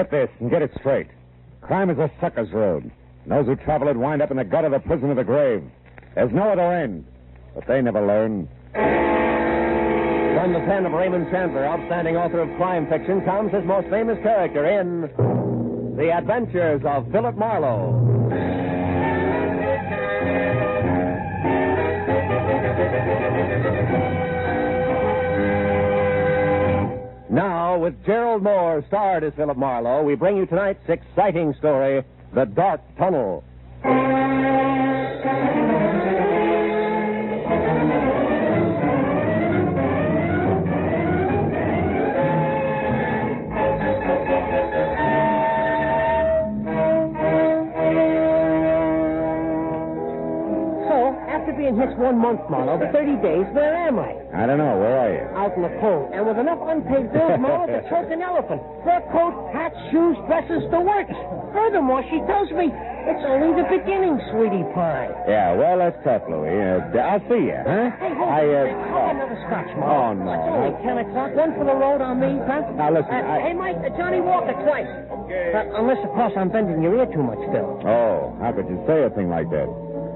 Get this and get it straight. Crime is a sucker's road. Those who travel it wind up in the gut of the prison of the grave. There's no other end. But they never learn. From the pen of Raymond Chandler, outstanding author of crime fiction, comes his most famous character in The Adventures of Philip Marlowe. Now, with Gerald Moore starred as Philip Marlowe, we bring you tonight's exciting story, The Dark Tunnel. Being hitched 1 month, Marlowe, 30 days, where am I? I don't know. Where are you? Out in the cold. And with enough unpaid bills, Marlowe, to choke an elephant. Fur coat, hats, shoes, dresses, the works. Furthermore, she tells me it's only the beginning, sweetie pie. Yeah, well, that's tough, Louie. I'll see you, huh? Hey, hold on. Have another scotch, Marlowe. Oh, no. It's only 10 o'clock. One for the road on me, huh? Now, listen, Hey, Mike, Johnny Walker twice. Okay. Unless, of course, I'm bending your ear too much, Bill. Oh, how could you say a thing like that?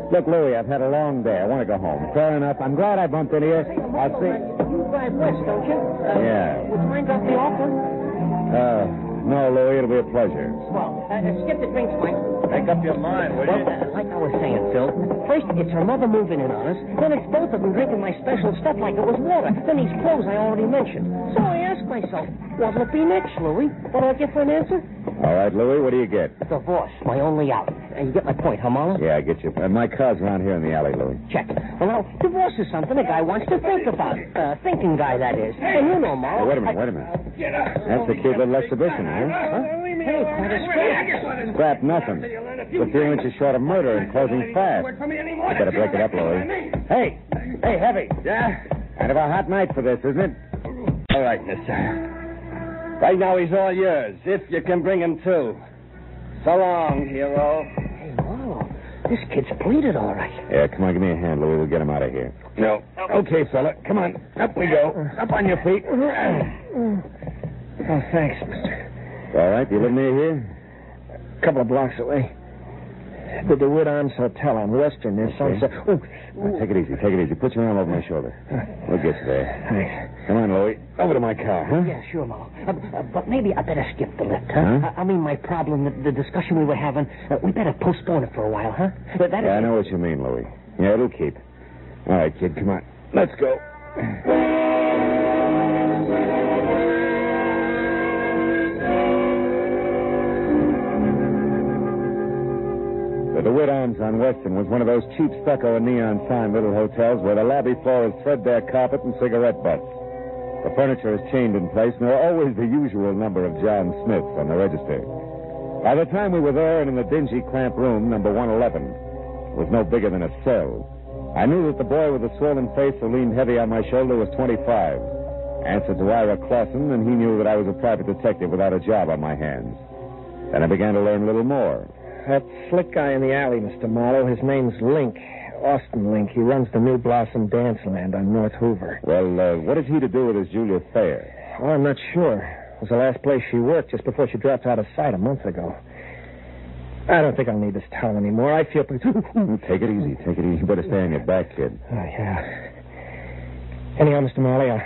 Look, Louie, I've had a long day. I want to go home. Fair enough. I'm glad I bumped into you. I'll see. You drive west, don't you? Yeah. Would you mind dropping me off, huh? No, Louie, it'll be a pleasure. Well, skip the drinks, Mike. Make up your mind, will you? Like I was saying, Phil, first it's her mother moving in on us, then it's both of them drinking my special stuff like it was water, then these clothes I already mentioned. So I asked myself, what'll it be next, Louie? What do I get for an answer? All right, Louie, what do you get? Divorce, my only out. You get my point, huh, Marlowe? Yeah, I get you. My car's around here in the alley, Louie. Check. Well, now, divorce is something a guy wants to think about. Thinking guy, that is. And you know, Marlowe. Hey, wait a minute. That's a cute little exhibition, huh? Hey, quite a scrap. Scrap nothing. The few inches short of murder and closing fast. You better break it up, Louie. Hey, Heavy. Yeah? Kind of a hot night for this, isn't it? All right, mister. Right now he's all yours, if you can bring him to. So long, hero. Hey, Marlowe, this kid's pleaded all right. Yeah, come on, give me a hand, Louie. We'll get him out of here. No. Okay, fella. Come on. Up we go. Up on your feet. Oh, thanks, mister. All right, you live near here? A couple of blocks away. The DeWitt Arms Hotel on Western. There's sunset. Oh, take it easy. Put your arm over my shoulder. We'll get you there. Thanks. Come on, Louie. Over to my car, huh? Yeah, sure, Marlowe. But maybe I better skip the lift, huh? I mean, my problem, the discussion we were having, we better postpone it for a while, huh? I know what you mean, Louie. Yeah, it'll keep. All right, kid, come on. Let's go. The DeWitt Arms on Western was one of those cheap stucco and neon sign little hotels where the lobby floor is threadbare carpet and cigarette butts. The furniture is chained in place, and there are always the usual number of John Smiths on the register. By the time we were there and in the dingy, cramped room, number 111, it was no bigger than a cell. I knew that the boy with the swollen face who leaned heavy on my shoulder was 25. Answered to Ira Clausen, and he knew that I was a private detective without a job on my hands. Then I began to learn a little more. That slick guy in the alley, Mr. Marlowe, his name's Link. Austin Link. He runs the New Blossom Dance Land on North Hoover. Well, what has he to do with his Julia Thayer? Oh, I'm not sure. It was the last place she worked just before she dropped out of sight a month ago. I don't think I'll need this towel anymore. I feel... Take it easy. You better stay on your back, kid. Oh, yeah. Anyhow, Mr. Marley, I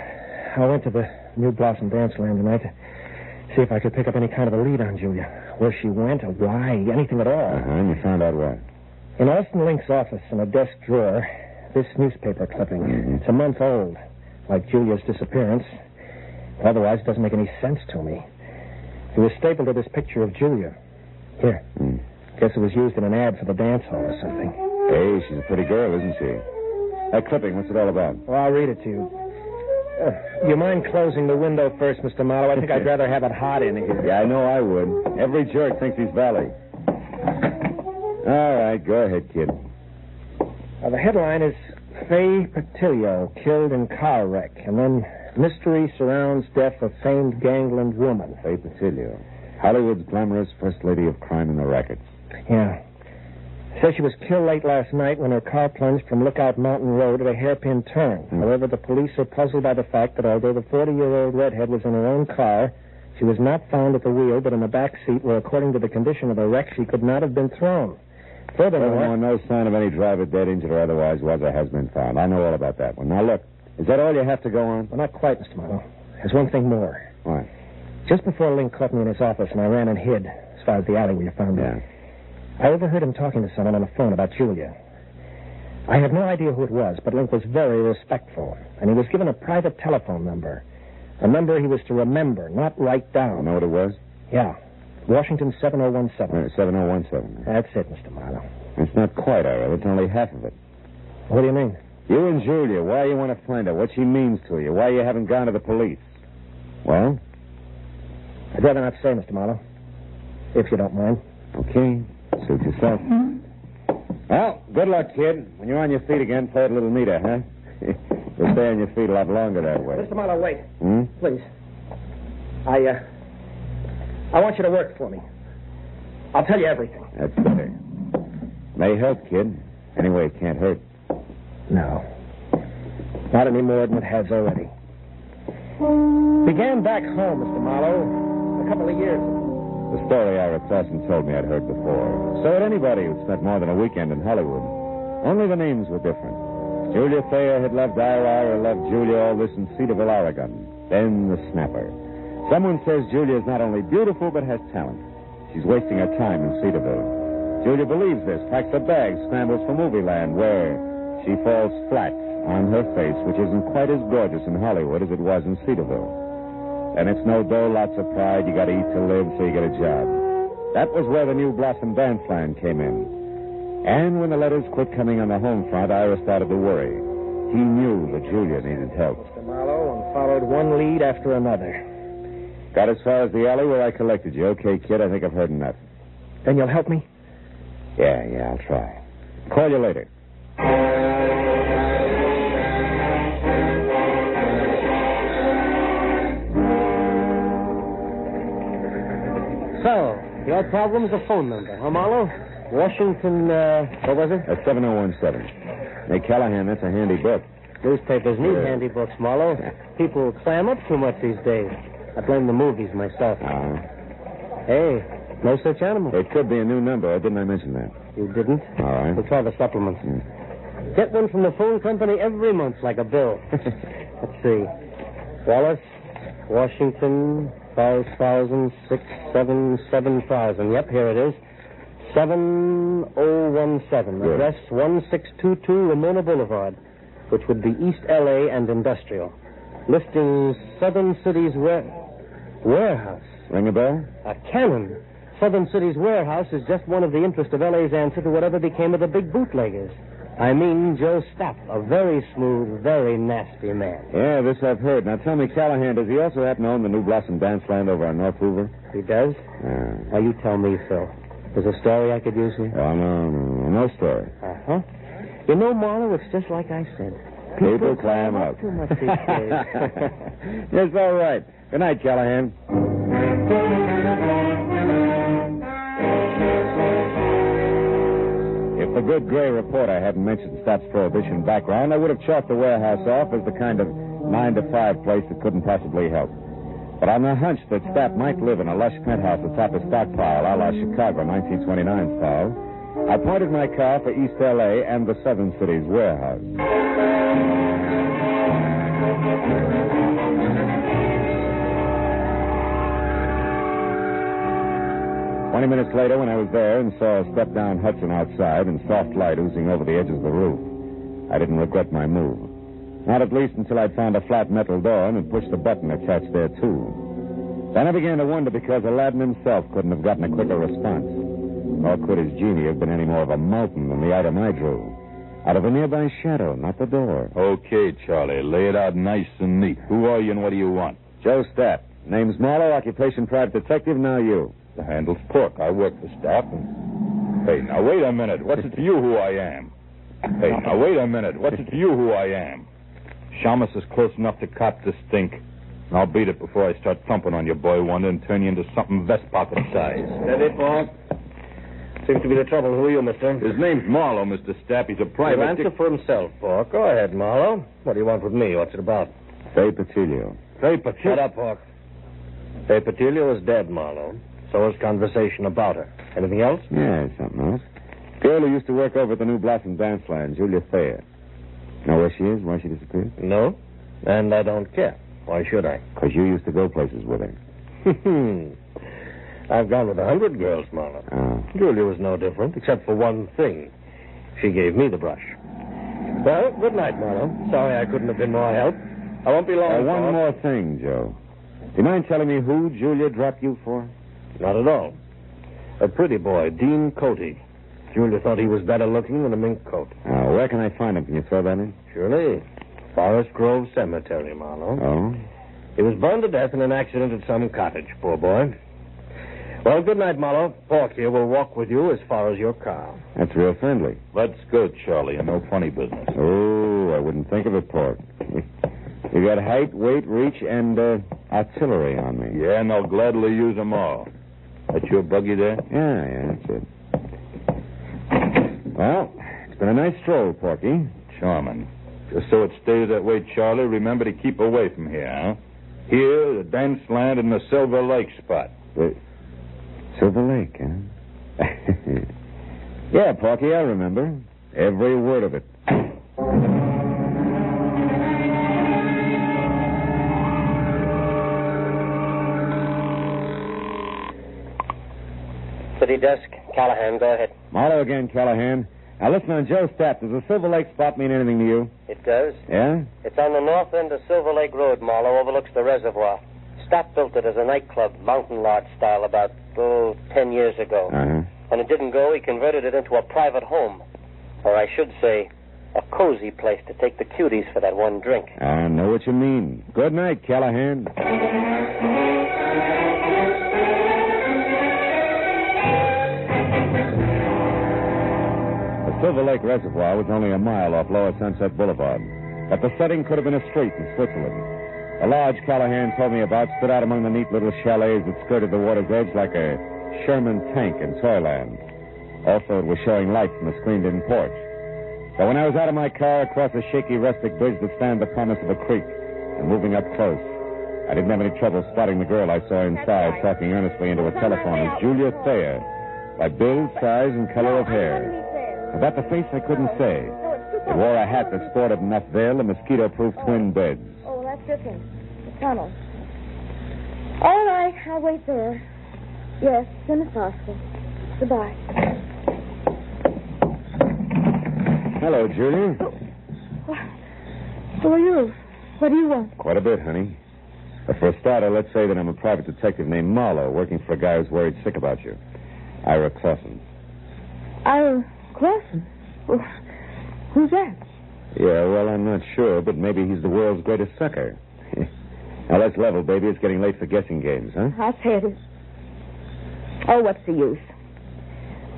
went to the New Blossom Dance Land tonight to see if I could pick up any kind of a lead on Julia. Where she went or why, anything at all. And you found out what? In Austin Link's office, in a desk drawer, this newspaper clipping. Mm-hmm. It's a month old, like Julia's disappearance. Otherwise, it doesn't make any sense to me. It was stapled to this picture of Julia. Here. Guess it was used in an ad for the dance hall or something. Hey, she's a pretty girl, isn't she? That clipping, what's it all about? Well, I'll read it to you. You mind closing the window first, Mr. Marlowe? I think I'd rather have it hot in here. Yeah, I know I would. Every jerk thinks he's Valley. All right, go ahead, kid. The headline is Faye Patillo killed in car wreck, and then mystery surrounds death of famed gangland woman. Faye Patillo, Hollywood's glamorous first lady of crime in the rackets. Yeah. Says she was killed late last night when her car plunged from Lookout Mountain Road at a hairpin turn. However, the police are puzzled by the fact that although the 40-year-old redhead was in her own car, She was not found at the wheel, but in the back seat where, according to the condition of the wreck, she could not have been thrown. Furthermore, no sign of any driver dead, injured, or otherwise was or has been found. I know all about that one. Now, look, is that all you have to go on? Well, not quite, Mr. Marlowe. There's one thing more. What? Just before Link caught me in his office and I ran and hid, as far as the alley where you found me, I overheard him talking to someone on the phone about Julia. I have no idea who it was, but Link was very respectful, and he was given a private telephone number. A number he was to remember, not write down. You know what it was? Yeah. Washington 7017. 7017. That's it, Mr. Marlowe. It's not quite all right. It's only half of it. What do you mean? You and Julia, why you want to find her, what she means to you, why you haven't gone to the police. Well? I'd rather not say, Mr. Marlowe. If you don't mind. Okay. Suit yourself. Well, good luck, kid. When you're on your feet again, play it a little neater, huh? You'll stay on your feet a lot longer that way. Mr. Marlowe, wait. Hmm? Please. I want you to work for me. I'll tell you everything. That's better. May help, kid. Anyway, it can't hurt. No. Not any more than it has already. Began back home, Mr. Marlowe, a couple of years ago. The story our assassin told me I'd heard before. So had anybody who'd spent more than a weekend in Hollywood. Only the names were different. Julia Thayer had loved Ira loved Julia, all this in Cedarville, Oregon. Then the snapper. Someone says Julia is not only beautiful, but has talent. She's wasting her time in Cedarville. Julia believes this, packs her bags, scrambles for movie land, where she falls flat on her face, which isn't quite as gorgeous in Hollywood as it was in Cedarville. And it's no dough, lots of pride. You got to eat to live, so you get a job. That was where the New Blossom Dance Land came in. And when the letters quit coming on the home front, Ira started to worry. He knew that Julia needed help. Mr. Marlowe, and followed one lead after another. Got as far as the alley where I collected you. Okay, kid, I think I've heard enough. Then you'll help me? Yeah, I'll try. Call you later. So, your problem's a phone number, huh, Marlowe? Washington, what was it? 7017. Hey, Callahan, that's a handy book. Newspapers need handy books, Marlowe. People clam up too much these days. I blame the movies myself. Hey, no such animal. It could be a new number. Didn't I mention that? You didn't? All right. We'll try the supplements. Get one from the phone company every month like a bill. Let's see. Wallace, Washington, 5,000, 6, 7, 7,000. Yep, here it is. 7017. Good. Address 1622 Ramona Boulevard, which would be East L.A. and Industrial. Listing Southern City's warehouse. Ring a bell? A cannon. Southern City's warehouse is just one of the interest of L.A.'s answer to whatever became of the big bootleggers. I mean Joe Stapp, a very smooth, very nasty man. Yeah, this I've heard. Now tell me, Callahan, does he also happen to own the New Blossom Dance Land over on North Hoover? He does? Now you tell me, Phil. There's a story I could use here? Oh, no story. Uh-huh. You know, Marlowe, it's just like I said. People clam up. Too much these days. Yes, all right. Good night, Callahan. If the good gray reporter hadn't mentioned Stapp's prohibition background, I would have chalked the warehouse off as the kind of 9-to-5 place that couldn't possibly help. But on the hunch that Stapp might live in a lush penthouse atop a stockpile a la Chicago 1929 style, I pointed my car for East L.A. and the Southern City's warehouse. 20 minutes later, when I was there and saw a step-down Hudson outside and soft light oozing over the edges of the roof, I didn't regret my move. Not at least until I'd found a flat metal door and had pushed the button attached there, too. Then I began to wonder because Aladdin himself couldn't have gotten a quicker response. Nor could his genie have been any more of a mountain than the item I drew. Out of a nearby shadow, not the door. Okay, Charlie. Lay it out nice and neat. Who are you and what do you want? Joe Stapp. Name's Marlowe, occupation private detective, now you. The handle's Pork. I work for Stapp. Hey, now, wait a minute. What's it to you who I am? Hey, now, wait a minute. What's it to you who I am? Shamus is close enough to cop this stink. And I'll beat it before I start thumping on your boy wonder and turn you into something vest pocket size. Steady, Pork. Seems to be the trouble. Who are you, mister? His name's Marlowe, Mr. Stapp. He's a private... He'll answer for himself, Pork. Go ahead, Marlowe. What do you want with me? What's it about? Fay Patilio. Hey, but Shut up, Pork. Hey, Petulia is dead, Marlowe. So is conversation about her. Anything else? Yeah, something else. Girl who used to work over at the New Blossom Dance Line, Julia Thayer. Know where she is? Why she disappeared? No, and I don't care. Why should I? Because you used to go places with her. I've gone with 100 girls, Marlowe. Oh. Julia was no different, except for one thing. She gave me the brush. Well, good night, Marlowe. Sorry I couldn't have been more help. I won't be long. One more thing, Joe. Do you mind telling me who Julia dropped you for? Not at all. A pretty boy, Dean Coty. Julia thought he was better looking than a mink coat. Where can I find him? Can you throw that in? Surely. Forest Grove Cemetery, Marlowe. Oh? He was burned to death in an accident at some cottage, poor boy. Well, good night, Marlowe. Pork here will walk with you as far as your car. That's real friendly. Let's go, Charlie, and no funny business. Oh, I wouldn't think of it, Pork. You got height, weight, reach, and artillery on me. Yeah, and I'll gladly use them all. That's your buggy there? Yeah, that's it. Well, it's been a nice stroll, Porky. Charming. Just so it stays that way, Charlie, remember to keep away from here, huh? Here, the dance land, and the Silver Lake spot. Silver Lake, huh? Yeah, Porky, I remember. Every word of it. City desk. Callahan, go ahead. Marlowe again, Callahan. Now, listen on Joe Stapp. Does the Silver Lake spot mean anything to you? It does. Yeah? It's on the north end of Silver Lake Road, Marlowe, overlooks the reservoir. Stapp built it as a nightclub, mountain lodge style, about, 10 years ago. Uh-huh. When it didn't go, he converted it into a private home. Or I should say, a cozy place to take the cuties for that one drink. I know what you mean. Good night, Callahan. The Silver Lake Reservoir was only a mile off Lower Sunset Boulevard, but the setting could have been a street in Switzerland. The lodge Callahan told me about stood out among the neat little chalets that skirted the water's edge like a Sherman tank in Toyland. Also, it was showing light from a screened-in porch. So when I was out of my car across a shaky rustic bridge that spanned the promise of a creek and moving up close, I didn't have any trouble spotting the girl I saw inside talking earnestly into a telephone as Julia Thayer, by build, size, and color of hair. About the face, I couldn't say. It wore a hat that sported enough veil and mosquito-proof twin beds. Oh, that's it then. The tunnel. All right, I'll wait there. Yes, as soon as possible. Goodbye. Hello, Julia. Who are you? What do you want? Quite a bit, honey. But for a starter, let's say that I'm a private detective named Marlowe, working for a guy who's worried sick about you. Ira Clausen. Ira Clausen? Well, who's that? Yeah, well, I'm not sure, but maybe he's the world's greatest sucker. Now, let's level, baby. It's getting late for guessing games, huh? I'll say it is. Oh, what's the use?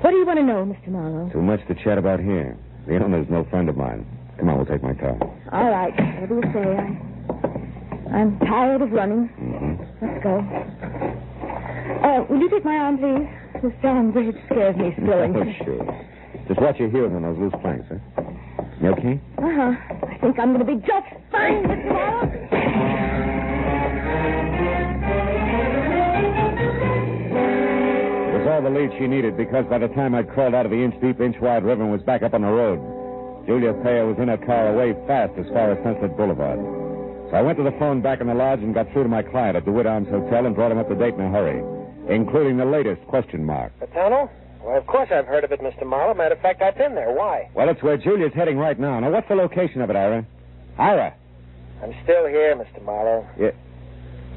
What do you want to know, Mr. Marlowe? Too much to chat about here. The owner's no friend of mine. Come on, we'll take my car. All right, whatever you say. I'm tired of running. Mm-hmm. Let's go. Will you take my arm, please? This darn bridge scares me spilling. Oh, sure. Just watch your heels on those loose planks, huh? You okay? Uh-huh. I think I'm going to be just fine, Mr. Marlowe. It was all the lead she needed, because by the time I'd crawled out of the inch-deep, inch-wide river and was back up on the road, Julia Thayer was in her car away fast as far as Sunset Boulevard. So I went to the phone back in the lodge and got through to my client at the Wood Arms Hotel and brought him up to date in a hurry, including the latest question mark. The tunnel? Well, of course I've heard of it, Mr. Marlowe. Matter of fact, I've been there. Why? Well, it's where Julia's heading right now. Now, what's the location of it, Ira? Ira! I'm still here, Mr. Marlowe. Yeah.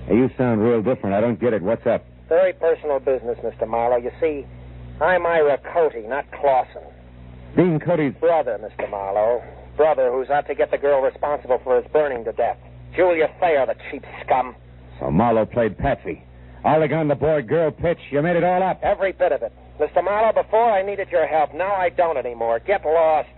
Hey, you sound real different. I don't get it. What's up? Very personal business, Mr. Marlowe. You see, I'm Ira Coty, not Clausen. Dean Cody's Brother, Mr. Marlowe. Brother who's out to get the girl responsible for his burning to death. Julia Thayer, the cheap scum. So Marlowe played Patsy. Oregon, the boy-girl pitch. You made it all up. Every bit of it. Mr. Marlowe, before I needed your help. Now I don't anymore. Get lost.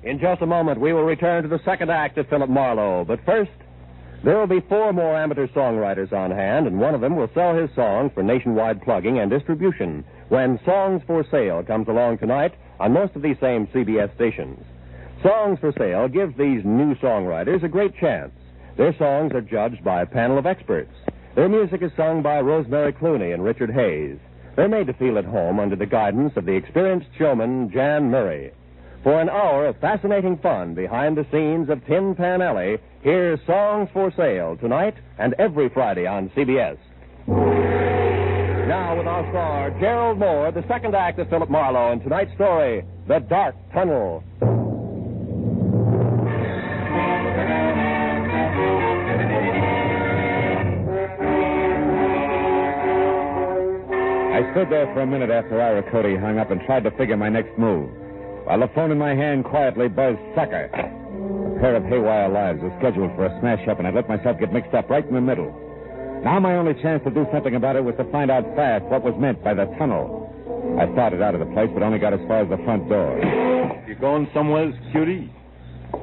In just a moment, we will return to the second act of Philip Marlowe. But first, there will be 4 more amateur songwriters on hand, and one of them will sell his songs for nationwide plugging and distribution when Songs for Sale comes along tonight on most of these same CBS stations. Songs for Sale gives these new songwriters a great chance. Their songs are judged by a panel of experts. Their music is sung by Rosemary Clooney and Richard Hayes. They're made to feel at home under the guidance of the experienced showman Jan Murray. For an hour of fascinating fun behind the scenes of Tin Pan Alley, here's Songs for Sale tonight and every Friday on CBS. Now with our star, Gerald Moore, the second act of Philip Marlowe, and tonight's story, The Dark Tunnel. I stood there for a minute after Ira Cody hung up and tried to figure my next move, while the phone in my hand quietly buzzed sucker. A pair of haywire lives was scheduled for a smash-up, and I let myself get mixed up right in the middle. Now my only chance to do something about it was to find out fast what was meant by the tunnel. I started out of the place, but only got as far as the front door. You going somewhere, cutie?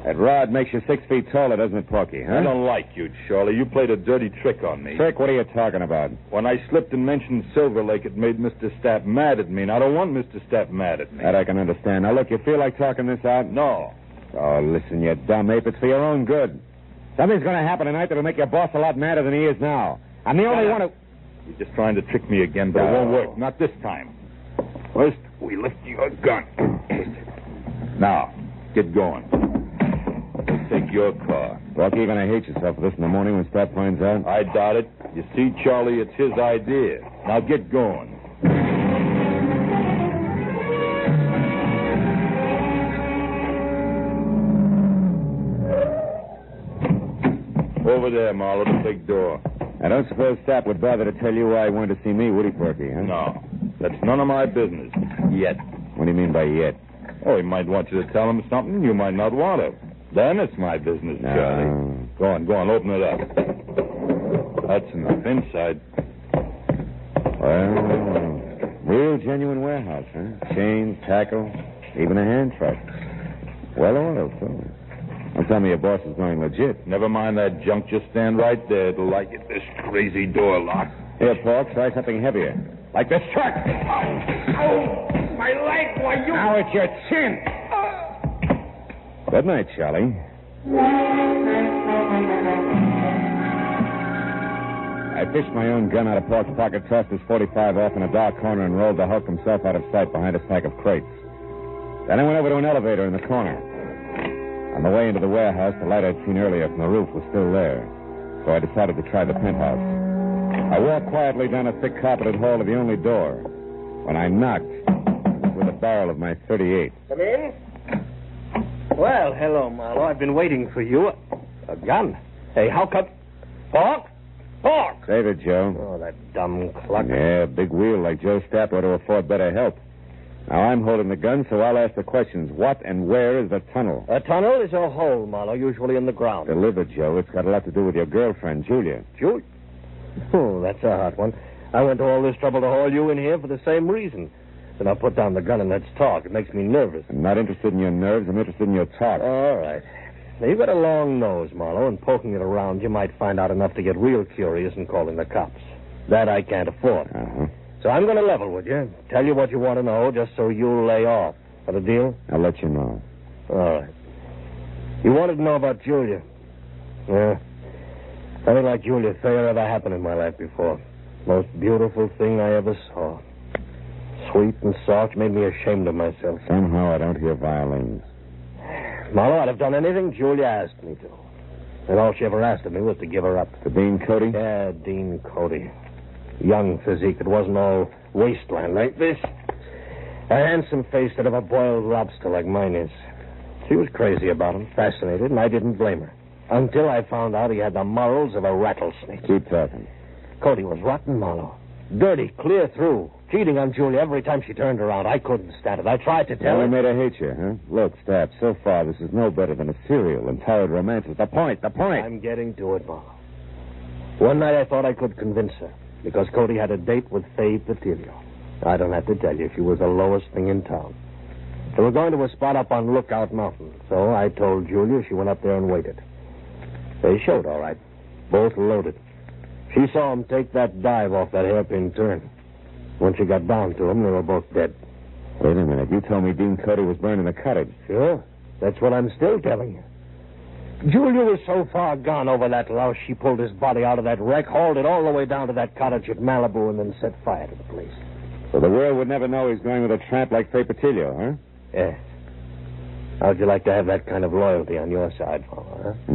That rod makes you 6 feet taller, doesn't it, Porky, huh? I don't like you, Charlie. You played a dirty trick on me. Trick? What are you talking about? When I slipped and mentioned Silver Lake, it made Mr. Stapp mad at me, and I don't want Mr. Stapp mad at me. That I can understand. Now, look, you feel like talking this out? No. Oh, listen, you dumb ape. It's for your own good. Something's going to happen tonight that'll make your boss a lot madder than he is now. I'm the only one who... You're just trying to trick me again, but it won't work. Not this time. First, we lift your gun. Now, get going. We'll take your car. Porky, you're going to hate yourself for this in the morning when Stapp finds out. I doubt it. You see, Charlie, it's his idea. Now get going. Over there, Marlowe, the big door. I don't suppose Stapp would bother to tell you why he wanted to see me, would he, Porky, huh? No. That's none of my business. Yet. What do you mean by yet? Oh, he might want you to tell him something you might not want to. Then it's my business, No. Charlie. Go on, open it up. That's enough. Inside. Well, real genuine warehouse, huh? Chains, tackle, even a hand truck. Well oiled, too. Don't tell me your boss is going legit. Never mind that junk. Just stand right there. It'll like it, this crazy door lock. Here, Pork, try something heavier. Like this truck. Oh, my leg, why you... Now it's your chin. Good night, Charlie. I fished my own gun out of Pork's pocket, tossed his 45 off in a dark corner, and rolled the Hulk himself out of sight behind a stack of crates. Then I went over to an elevator in the corner. On the way into the warehouse, the light I'd seen earlier from the roof was still there, so I decided to try the penthouse. I walked quietly down a thick carpeted hall to the only door. When I knocked, it was with the barrel of my .38. Come in. Well, hello, Marlowe. I've been waiting for you. A gun? Hey, how come... Pork? Pork! Save it, Joe. Oh, that dumb clock. Yeah, big wheel like Joe Stapp ought to afford better help. Now, I'm holding the gun, so I'll ask the questions. What and where is the tunnel? A tunnel is a hole, Marlowe, usually in the ground. Delivered, Joe. It's got a lot to do with your girlfriend, Julia. Julia? Oh, that's a hot one. I went to all this trouble to haul you in here for the same reason. Then I'll put down the gun and let's talk. It makes me nervous. I'm not interested in your nerves. I'm interested in your talk. All right. Now, you've got a long nose, Marlowe, and poking it around, you might find out enough to get real curious and call in the cops. That I can't afford. Uh-huh. So I'm going to level with you. Tell you what you want to know, just so you'll lay off. Got a deal? I'll let you know. All right. You wanted to know about Julia. Yeah. Nothing like Julia Thayer ever happened in my life before. Most beautiful thing I ever saw. Sweet and soft, made me ashamed of myself. Somehow I don't hear violins. Marlowe, I'd have done anything Julia asked me to. And all she ever asked of me was to give her up. The Dean Cody? Yeah, Dean Cody. Young physique. It wasn't all wasteland like this. A handsome face that of a boiled lobster like mine is. She was crazy about him, fascinated, and I didn't blame her. Until I found out he had the morals of a rattlesnake. Keep talking. Cody was rotten, Marlowe. Dirty, clear through. Cheating on Julia every time she turned around. I couldn't stand it. I tried to tell Only her. made her hate you, huh? Look, Stapp, so far this is no better than a serial and tired romance. The point. I'm getting to it, Marlowe. One night I thought I could convince her, because Cody had a date with Faye Patillo. I don't have to tell you, she was the lowest thing in town. They were going to a spot up on Lookout Mountain, so I told Julia. She went up there and waited. They showed, all right. Both loaded. She saw him take that dive off that hairpin turn. When she got down to him, they were both dead. Wait a minute. You told me Dean Cody was burned in the cottage. Sure. That's what I'm still telling you. Julia was so far gone over that louse, she pulled his body out of that wreck, hauled it all the way down to that cottage at Malibu, and then set fire to the place. So the world would never know he's going with a tramp like Fray Patillo, huh? Yes. How'd you like to have that kind of loyalty on your side, Paula, huh?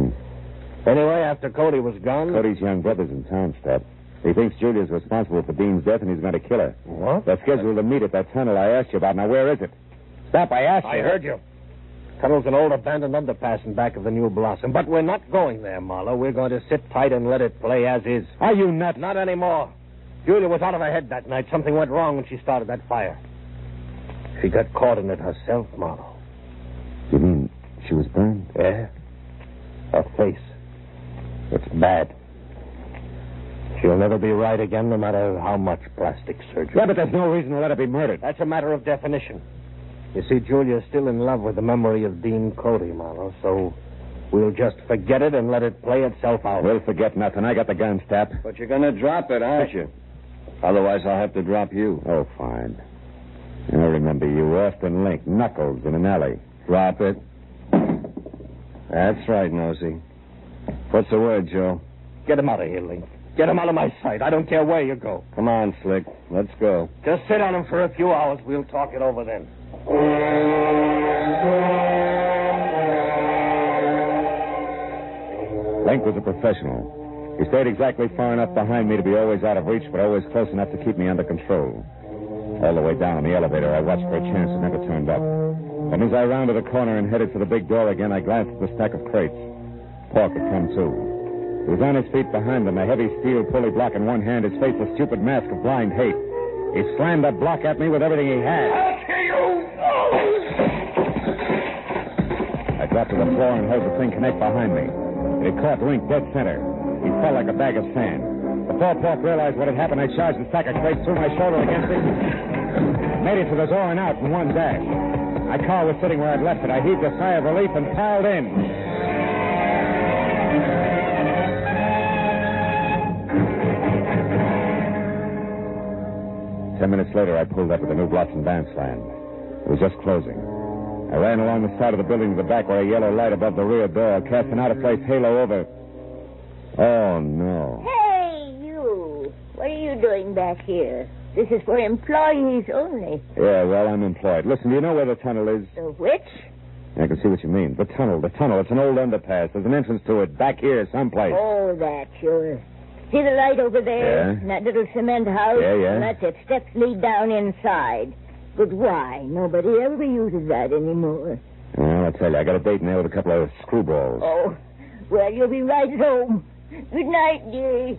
Anyway, after Cody was gone... Cody's young brother's in town, Step. He thinks Julia's responsible for Dean's death, and he's going to kill her. What? They're scheduled to meet at that tunnel I asked you about. Now, where is it? Stop, I asked you. I heard you. Tunnel's an old abandoned underpass in back of the New Blossom. But we're not going there, Marlowe. We're going to sit tight and let it play as is. Are you nuts? Not anymore. Julia was out of her head that night. Something went wrong when she started that fire. She got caught in it herself, Marlowe. You mean she was burned? Yeah. Her face. It's bad. She'll never be right again, no matter how much plastic surgery. Yeah, but there's no reason to let her be murdered. That's a matter of definition. You see, Julia's still in love with the memory of Dean Cody, Marlowe, so we'll just forget it and let it play itself out. We'll forget nothing. I got the gun, Step. But you're going to drop it, aren't you? Otherwise, I'll have to drop you. Oh, fine. I remember you, Austin Link, Knuckles in an alley. Drop it. That's right, Nosy. What's the word, Joe? Get him out of here, Link. Get him out of my sight. I don't care where you go. Come on, Slick. Let's go. Just sit on him for a few hours. We'll talk it over then. Link was a professional. He stayed exactly far enough behind me to be always out of reach, but always close enough to keep me under control. All the way down in the elevator, I watched for a chance that never turned up. And as I rounded the corner and headed for the big door again, I glanced at the stack of crates. Pork had come too. He was on his feet behind them, a heavy steel pulley block in one hand, his face a stupid mask of blind hate. He slammed that block at me with everything he had. I'll kill you! I dropped to the floor and heard the thing connect behind me. It caught Link dead center. He fell like a bag of sand. Before Pork realized what had happened, I charged the stack of crates, threw my shoulder against it, made it to the door and out in one dash. My car was sitting where I'd left it. I heaved a sigh of relief and piled in. 10 minutes later, I pulled up at the New Blossom dance land. It was just closing. I ran along the side of the building to the back where a yellow light above the rear door cast an out-of-place halo over. Oh, no. Hey, you. What are you doing back here? This is for employees only. Yeah, well, I'm employed. Listen, do you know where the tunnel is? The which? I can see what you mean. The tunnel. It's an old underpass. There's an entrance to it back here someplace. Oh, that, sure. See the light over there? Yeah. In that little cement house? Yeah. That's it. Steps lead down inside. But why? Nobody ever uses that anymore. Well, I'll tell you, I got a date in there with a couple of screwballs. Oh, well, you'll be right at home. Good night, dearie.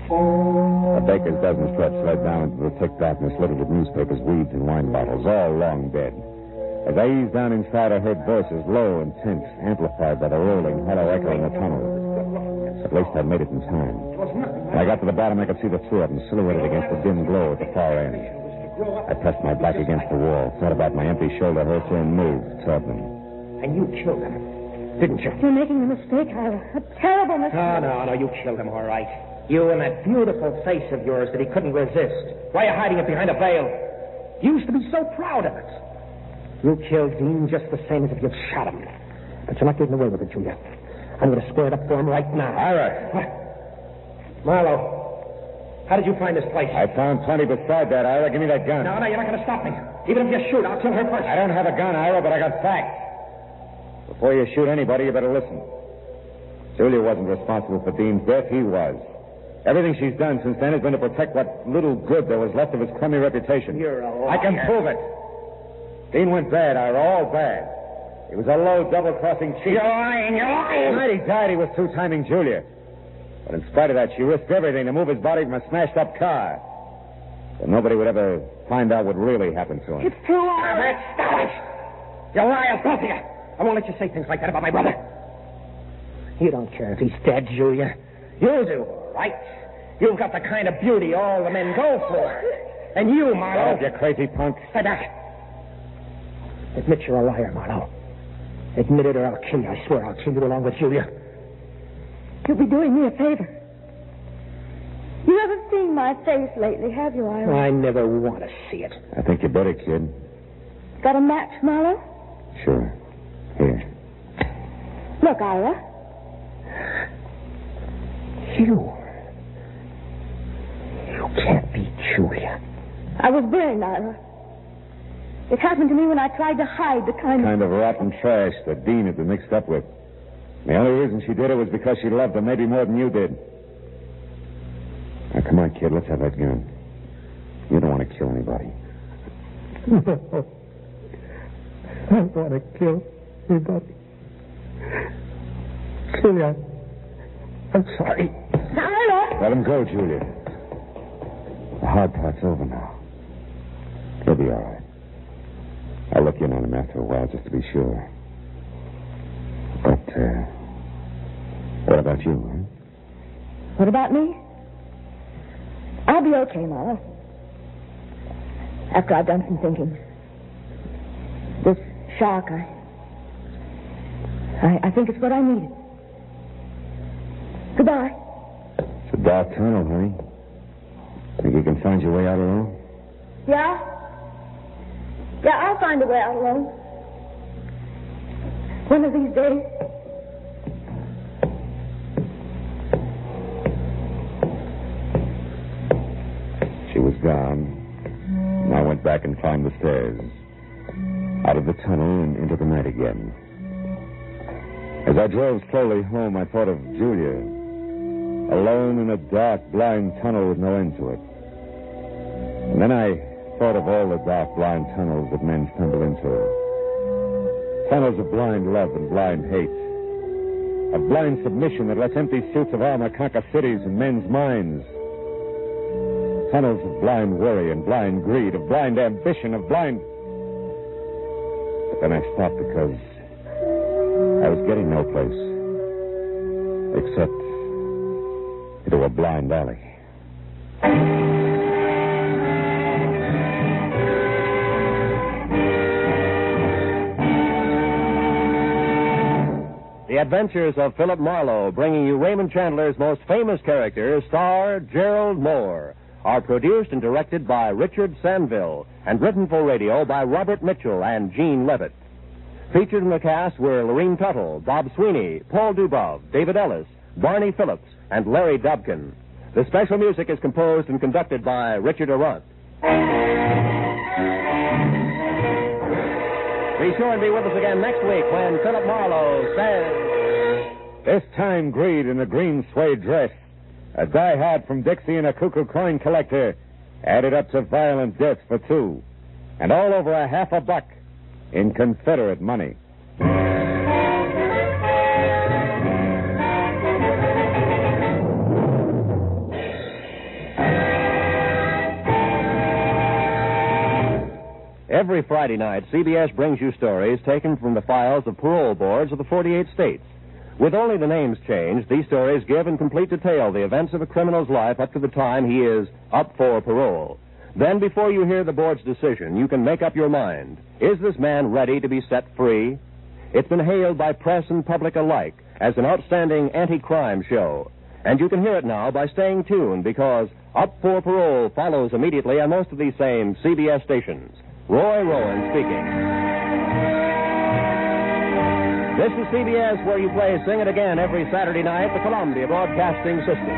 A baker's dozen steps led down into the thick darkness littered with newspapers, weeds, and wine bottles, all long dead. As I eased down inside, I heard voices, low and tense, amplified by the rolling, hollow echo in the tunnel. At least I'd made it in time. When I got to the bottom, I could see the three of them silhouetted against the dim glow at the far end. I pressed my back against the wall, thought about my empty shoulder holster, and moved toward them. And you killed him, didn't you? You're making a mistake, Ira. A terrible mistake. No, you killed him, all right. You and that beautiful face of yours that he couldn't resist. Why are you hiding it behind a veil? You used to be so proud of it. You killed Dean just the same as if you'd shot him. But you're not getting away with it, Julia. I'm going to square it up for him right now. Ira. What? Marlowe, how did you find this place? I found plenty beside that, Ira. Give me that gun. No, you're not going to stop me. Even if you shoot, I'll kill her first. I don't have a gun, Ira, but I got facts. Before you shoot anybody, you better listen. Julia wasn't responsible for Dean's death. He was. Everything she's done since then has been to protect what little good there was left of his crummy reputation. You're a liar. I can prove it. Dean went bad, Ira, all bad. He was a low, double-crossing cheat. You're lying. The night he died, he was two-timing Julia. But in spite of that, she risked everything to move his body from a smashed-up car. So nobody would ever find out what really happened to him. It's true, Ira. Stop it! You liars, both of you. I won't let you say things like that about my brother. You don't care if he's dead, Julia. You do, all right? You've got the kind of beauty all the men go for. And you, Marlowe... Oh, you crazy punk. Stay back. Admit you're a liar, Marlowe. Admit it or I'll kill you. I swear I'll kill you along with Julia. You'll be doing me a favor. You haven't seen my face lately, have you, Ira? I never want to see it. I think you better, kid. Got a match, Marlowe? Sure. Here. Look, Ira. You can't be Julia. I was burned, Ira. It happened to me when I tried to hide the Kind of rotten trash that Dean had been mixed up with. The only reason she did it was because she loved him, maybe more than you did. Now, come on, kid, let's have that gun. You don't want to kill anybody. No. I want to kill anybody. Julia, I'm sorry. Ira! Let him go, Julia. The hard part's over now. He'll be all right. I'll look in on him after a while just to be sure. But, what about you, huh? What about me? I'll be okay, Marlowe. After I've done some thinking. This shock, I think it's what I needed. Goodbye. It's a dark tunnel, honey. Think you can find your way out alone? Yeah? Yeah, I'll find a way out alone. One of these days. She was gone. And I went back and climbed the stairs. Out of the tunnel and into the night again. As I drove slowly home, I thought of Julia. Alone in a dark, blind tunnel with no end to it. And then I thought of all the dark, blind tunnels that men stumble into. Tunnels of blind love and blind hate. Of blind submission that lets empty suits of armor conquer cities and men's minds. Tunnels of blind worry and blind greed, of blind ambition, of blind... But then I stopped because I was getting no place. Except into a blind alley. The Adventures of Philip Marlowe, bringing you Raymond Chandler's most famous character, star Gerald Moore, are produced and directed by Richard Sanville and written for radio by Robert Mitchell and Gene Levitt. Featured in the cast were Lorene Tuttle, Bob Sweeney, Paul Dubov, David Ellis, Barney Phillips, and Larry Dobkin. The special music is composed and conducted by Richard Arant. Be sure and be with us again next week when Philip Marlowe says... This time, greed in a green suede dress, a diehard from Dixie and a cuckoo coin collector, added up to violent death for two, and all over $50 in Confederate money. Every Friday night, CBS brings you stories taken from the files of parole boards of the 48 states. With only the names changed, these stories give in complete detail the events of a criminal's life up to the time he is up for parole. Then, before you hear the board's decision, you can make up your mind. Is this man ready to be set free? It's been hailed by press and public alike as an outstanding anti-crime show. And you can hear it now by staying tuned, because Up for Parole follows immediately on most of these same CBS stations. Roy Rowan speaking. This is CBS, where you play Sing It Again every Saturday night, the Columbia Broadcasting System.